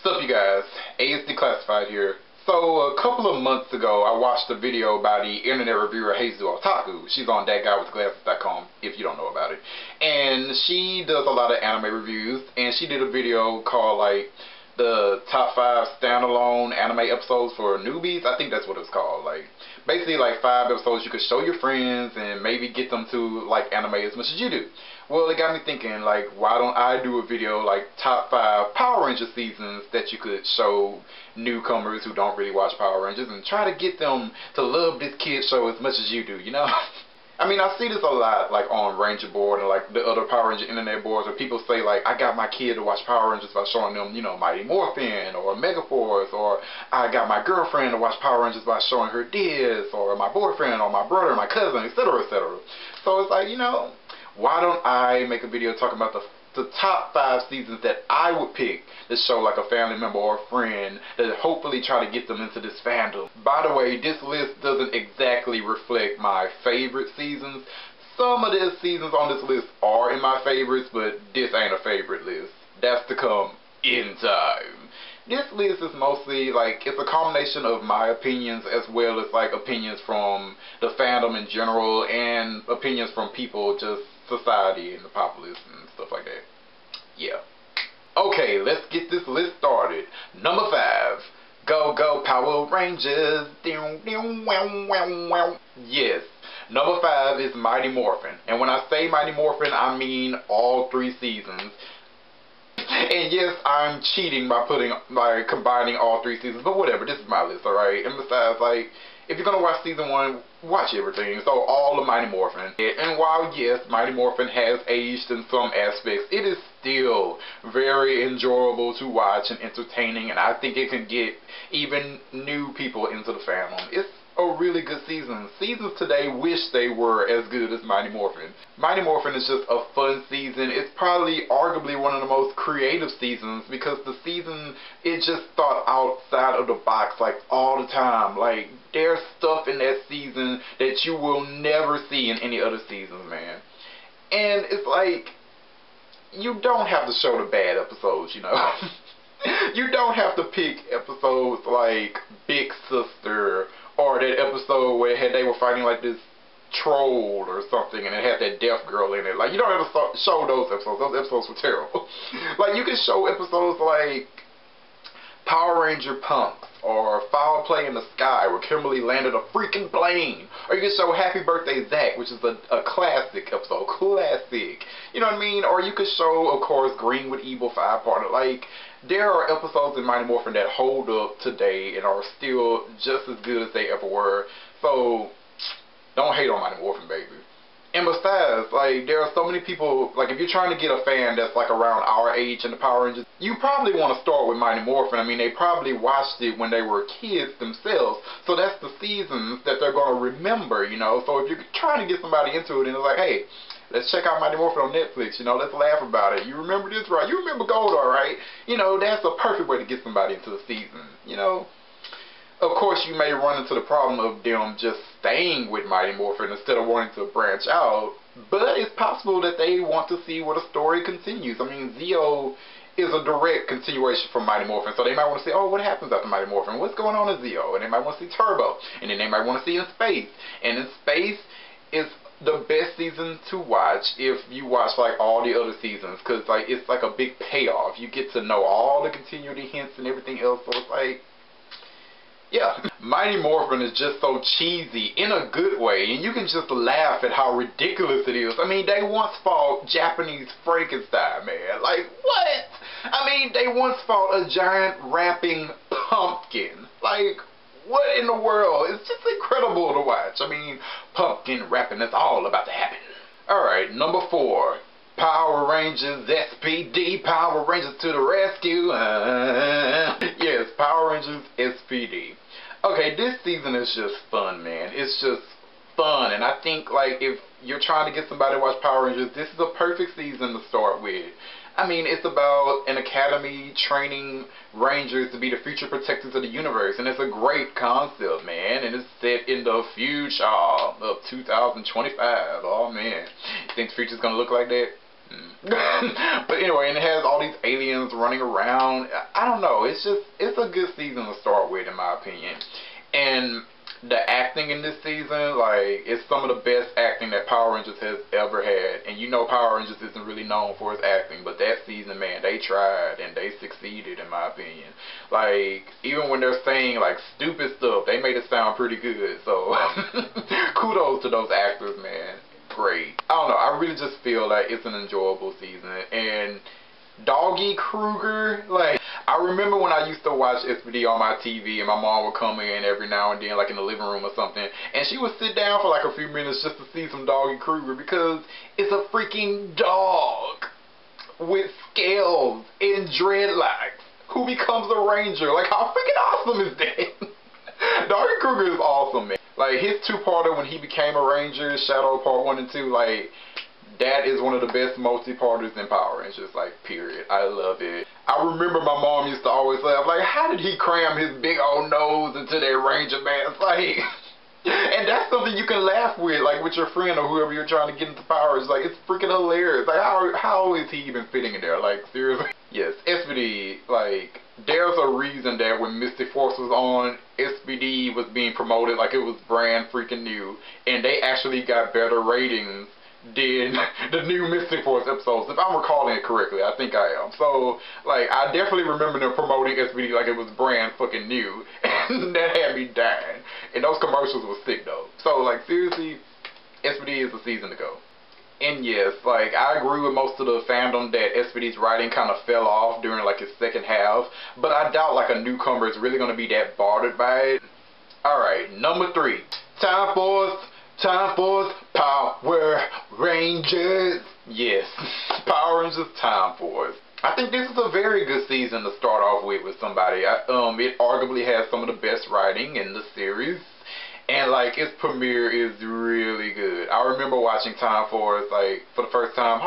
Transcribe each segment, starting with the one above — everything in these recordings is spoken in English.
What's up, you guys? ASD Classified here. So a couple of months ago, I watched a video by the internet reviewer Hazu Otaku. She's on thatguywithglasses.com if you don't know about it. And she does a lot of anime reviews, and she did a video called like the top 5 standalone anime episodes for newbies. I think that's what it's called. Like basically like 5 episodes you could show your friends and maybe get them to like anime as much as you do. Well, it got me thinking, like, why don't I do a video like top 5 Power Ranger seasons that you could show newcomers who don't really watch Power Rangers and try to get them to love this kid show as much as you do, you know? I mean, I see this a lot, like, on Ranger Board and, like, the other Power Ranger internet boards where people say, like, I got my kid to watch Power Rangers by showing them, you know, Mighty Morphin or Megaforce, or I got my girlfriend to watch Power Rangers by showing her this, or my boyfriend or my brother, my cousin, etc., etc. So it's like, you know, why don't I make a video talking about the top 5 seasons that I would pick to show like a family member or a friend that hopefully try to get them into this fandom. By the way, this list doesn't exactly reflect my favorite seasons. Some of the seasons on this list are in my favorites, but this ain't a favorite list. That's to come in time. This list is mostly like, it's a combination of my opinions as well as like opinions from the fandom in general and opinions from people, just society and the populace and stuff like that. Yeah. Okay, let's get this list started. Number 5. Go Go Power Rangers. Yes. Number 5 is Mighty Morphin. And when I say Mighty Morphin, I mean all 3 seasons. And yes, I'm cheating by combining all 3 seasons, but whatever, this is my list, alright? And besides, like, if you're gonna watch season 1, watch everything. So all of Mighty Morphin. And while yes, Mighty Morphin has aged in some aspects, it is still very enjoyable to watch and entertaining, and I think it can get even new people into the fandom. It's a really good season. Seasons today wish they were as good as Mighty Morphin. Mighty Morphin is just a fun season. It's probably arguably one of the most creative seasons because the season, it just thought outside of the box like all the time. Like there's stuff in that season that you will never see in any other seasons, man. And it's like, you don't have to show the bad episodes, you know. You don't have to pick episodes like Big Sister, or that episode where they were fighting like this troll or something and it had that deaf girl in it. Like, you don't have to show those episodes. Those episodes were terrible. Like, you can show episodes like Power Ranger Punks or Foul Play in the Sky where Kimberly landed a freaking plane. Or you can show Happy Birthday Zach, which is a classic episode. Classic. You know what I mean? Or you could show, of course, Green with Evil 5-parter. Like, there are episodes in Mighty Morphin that hold up today and are still just as good as they ever were. So, don't hate on Mighty Morphin, baby. And besides, like, there are so many people, like, if you're trying to get a fan that's, like, around our age in the Power Rangers, you probably want to start with Mighty Morphin. I mean, they probably watched it when they were kids themselves, so that's the seasons that they're going to remember, you know? So if you're trying to get somebody into it and it's like, hey, let's check out Mighty Morphin on Netflix, you know, let's laugh about it. You remember this, right? You remember Goldar, right? You know, that's a perfect way to get somebody into the season, you know? Of course, you may run into the problem of them just staying with Mighty Morphin instead of wanting to branch out, but it's possible that they want to see where the story continues. I mean, Zeo is a direct continuation from Mighty Morphin, so they might want to see, oh, what happens after Mighty Morphin? What's going on in Zeo? And they might want to see Turbo, and then they might want to see In Space. And In Space is the best season to watch if you watch like all the other seasons, because like it's like a big payoff. You get to know all the continuity hints and everything else, so it's like, yeah. Mighty Morphin is just so cheesy in a good way, and you can just laugh at how ridiculous it is. I mean, they once fought Japanese Frankenstein, man. Like, what? I mean, they once fought a giant rapping pumpkin. Like, what in the world? It's just incredible to watch. I mean, pumpkin rapping, that's all about to happen. Alright, number 4. Power Rangers SPD, Power Rangers to the rescue. Yes, Power Rangers SPD. Okay, this season is just fun, man. It's just fun, and I think like if you're trying to get somebody to watch Power Rangers, this is a perfect season to start with. I mean, it's about an academy training Rangers to be the future protectors of the universe, and it's a great concept, man, and it's set in the future of 2025. Oh man, you think the future's gonna look like that? But anyway, and it has all these aliens running around. I don't know. It's a good season to start with, in my opinion. And the acting in this season, like, it's some of the best acting that Power Rangers has ever had. And you know Power Rangers isn't really known for its acting, but that season, man, they tried and they succeeded, in my opinion. Like, even when they're saying, like, stupid stuff, they made it sound pretty good. So, kudos to those actors, man. Great. I don't know, I really just feel like it's an enjoyable season. And Doggy Kruger, like, I remember when I used to watch SPD on my TV, and my mom would come in every now and then, like in the living room or something, and she would sit down for like a few minutes just to see some Doggy Kruger, because it's a freaking dog with scales and dreadlocks who becomes a ranger. Like, how freaking awesome is that? Doggy Kruger is awesome, man. Like, his two-parter when he became a ranger, Shadow Part 1 and 2, like, that is one of the best multi-parters in Power Rangers, like, period. I love it. I remember my mom used to always laugh, like, how did he cram his big old nose into that ranger mask? Like, and that's something you can laugh with, like, with your friend or whoever you're trying to get into Power. It's like, it's freaking hilarious. Like, how is he even fitting in there? Like, seriously? Yes, SPD, like, there's a reason that when Mystic Force was on, SPD was being promoted like it was brand freaking new, and they actually got better ratings than the new Mystic Force episodes, if I'm recalling it correctly. I think I am. So, like, I definitely remember them promoting SPD like it was brand fucking new, and that had me dying. And those commercials were sick, though. So, like, seriously, SPD is the season to go. And yes, like, I agree with most of the fandom that SPD's writing kind of fell off during, like, his second half, but I doubt, like, a newcomer is really going to be that bothered by it. Alright, number 3. Time Force, Power Rangers. Yes, Power Rangers Time Force. I think this is a very good season to start off with somebody. It arguably has some of the best writing in the series. And, like, its premiere is really good. I remember watching Time Force, like, for the first time,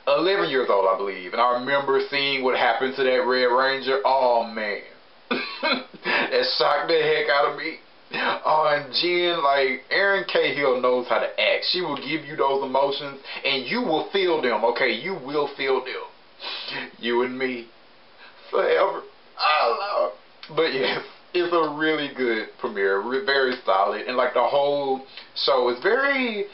11 years old, I believe. And I remember seeing what happened to that Red Ranger. Oh, man. That shocked the heck out of me. Oh, and Jen, like, Erin Cahill knows how to act. She will give you those emotions, and you will feel them, okay? You will feel them. You and me. Forever. Oh, Lord. But, yes. It's a really good premiere, very solid, and like the whole show is very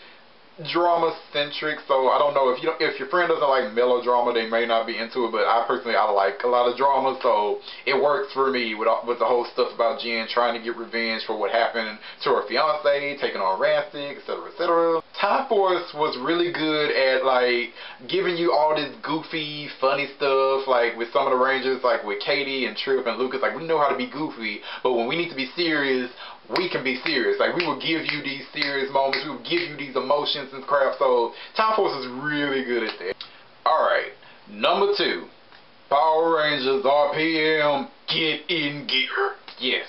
drama-centric. So I don't know if your friend doesn't like melodrama, they may not be into it. But I personally like a lot of drama, so it works for me with the whole stuff about Jen trying to get revenge for what happened to her fiance, taking on Rancid, etc., etc. Time Force was really good at, like, giving you all this goofy, funny stuff, like with some of the Rangers, like with Katie and Trip and Lucas. Like, we know how to be goofy, but when we need to be serious, we can be serious. Like, we will give you these serious moments, we will give you these emotions and crap. So Time Force is really good at that. Alright, number 2. Power Rangers RPM, get in gear. Yes,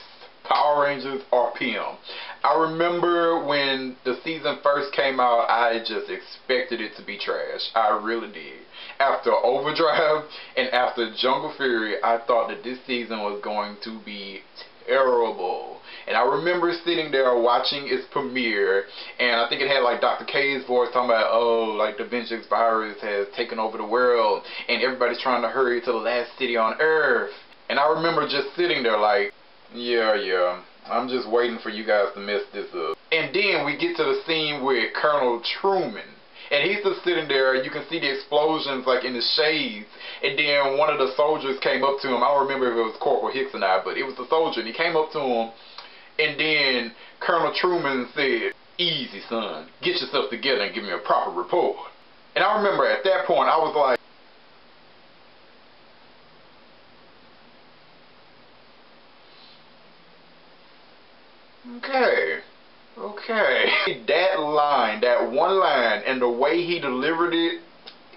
Power Rangers RPM. I remember when the season first came out, I just expected it to be trash. I really did. After Overdrive and after Jungle Fury, I thought that this season was going to be terrible. And I remember sitting there watching its premiere, and I think it had like Dr. K's voice talking about, oh, like the Vengeance virus has taken over the world, and everybody's trying to hurry to the last city on Earth. And I remember just sitting there like, yeah, I'm just waiting for you guys to mess this up. And then we get to the scene with Colonel Truman. And he's just sitting there, you can see the explosions like in the shades. And then one of the soldiers came up to him. I don't remember if it was Corporal Hicks or not, but it was the soldier. And he came up to him, and then Colonel Truman said, easy, son. Get yourself together and give me a proper report. And I remember at that point, I was like, okay. That line, that one line, and the way he delivered it,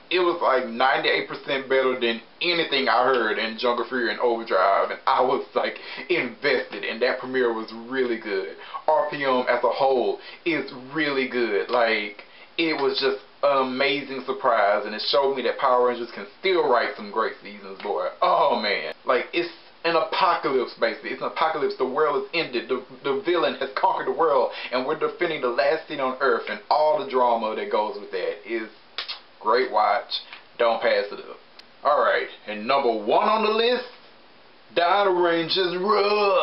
it was like 98% better than anything I heard in Jungle Fury and Overdrive, and I was like invested, and that premiere was really good. RPM as a whole is really good. Like, it was just an amazing surprise, and it showed me that Power Rangers can still write some great seasons, boy. Oh man, like, it's an apocalypse, basically. It's an apocalypse. The world is ended. The villain has conquered the world, and we're defending the last city on Earth, and all the drama that goes with that is Great watch. Don't pass it up. Alright, and number 1 on the list, Dino Rangers Roar.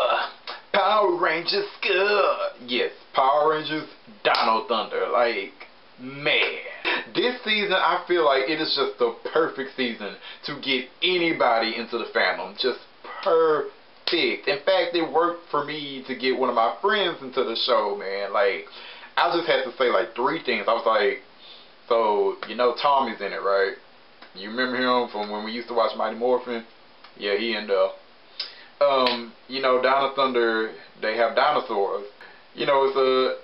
Power Rangers Skull. Yes, Power Rangers Dino Thunder. Like, man. This season, I feel like it is just the perfect season to get anybody into the fandom. Just perfect. In fact, it worked for me to get one of my friends into the show, man. Like, I just had to say like 3 things. I was like, so, you know Tommy's in it, right? You remember him from when we used to watch Mighty Morphin? Yeah, he in there. You know, Dino Thunder, they have dinosaurs. You know,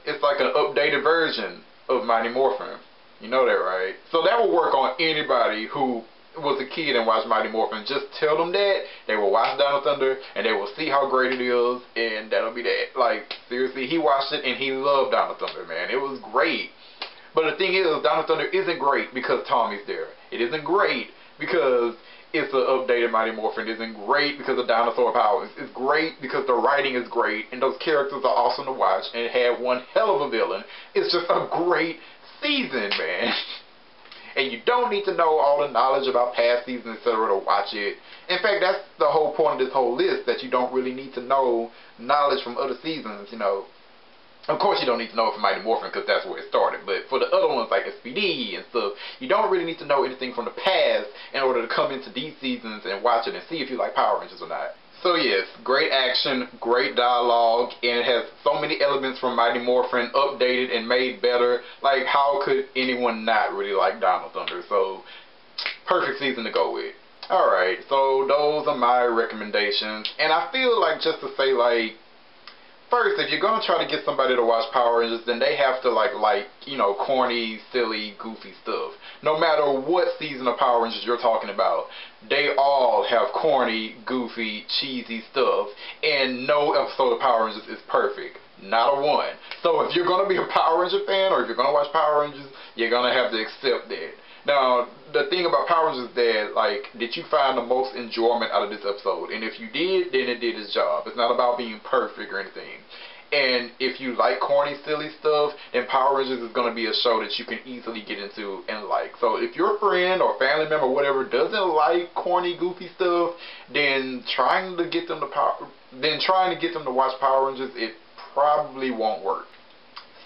it's like an updated version of Mighty Morphin. You know that, right? So that will work on anybody who was a kid and watched Mighty Morphin. Just tell them that, they will watch Dino Thunder, and they will see how great it is, and that'll be that. Like, seriously, he watched it, and he loved Dino Thunder, man. It was great. But the thing is, Dino Thunder isn't great because Tommy's there. It isn't great because it's an updated Mighty Morphin. It isn't great because of dinosaur powers. It's great because the writing is great, and those characters are awesome to watch, and it had one hell of a villain. It's just a great season, man. And you don't need to know all the knowledge about past seasons, etc. to watch it. In fact, that's the whole point of this whole list, that you don't really need to know knowledge from other seasons, you know. Of course you don't need to know it from Mighty Morphin because that's where it started, but for the other ones like SPD and stuff, you don't really need to know anything from the past in order to come into these seasons and watch it and see if you like Power Rangers or not. So yes, great action, great dialogue, and it has so many elements from Mighty Morphin updated and made better. Like, how could anyone not really like Dino Thunder? So, perfect season to go with. Alright, so those are my recommendations, and I feel like just to say, like, first, if you're going to try to get somebody to watch Power Rangers, then they have to like, you know, corny, silly, goofy stuff. No matter what season of Power Rangers you're talking about, they all have corny, goofy, cheesy stuff. And no episode of Power Rangers is perfect. Not a one. So if you're going to be a Power Ranger fan, or if you're going to watch Power Rangers, you're going to have to accept that. Now, the thing about Power Rangers is that, like, did you find the most enjoyment out of this episode? And if you did, then it did its job. It's not about being perfect or anything. And if you like corny, silly stuff, then Power Rangers is going to be a show that you can easily get into and like. So if your friend or family member or whatever doesn't like corny, goofy stuff, then trying to get them to watch Power Rangers, it probably won't work.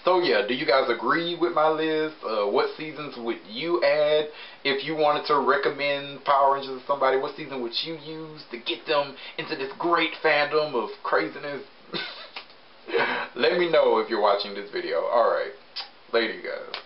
So yeah, do you guys agree with my list? What seasons would you add? If you wanted to recommend Power Rangers to somebody, what season would you use to get them into this great fandom of craziness? Let me know if you're watching this video. Alright, later you guys.